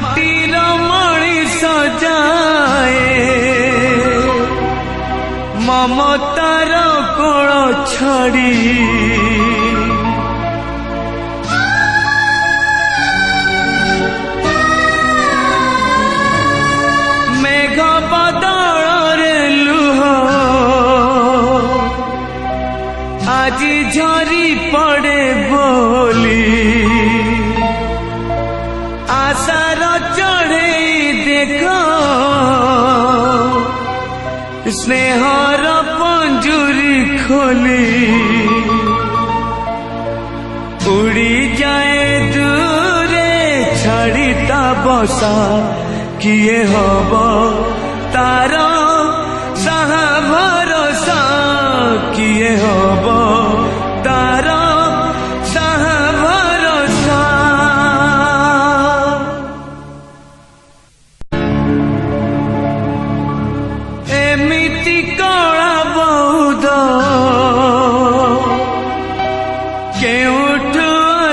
माटीर मणिष जाए ममतार कोल छाड़ी मेघ बदल लुह आज झरी पड़े बोली आशार चढ़े देख स्नेहर पंजुरी खोली उड़ी जाए दूरे छाड़ीता बसा किए हब तार साहा भरोसा किए हब तार साहा भरोसा। एमिति कौन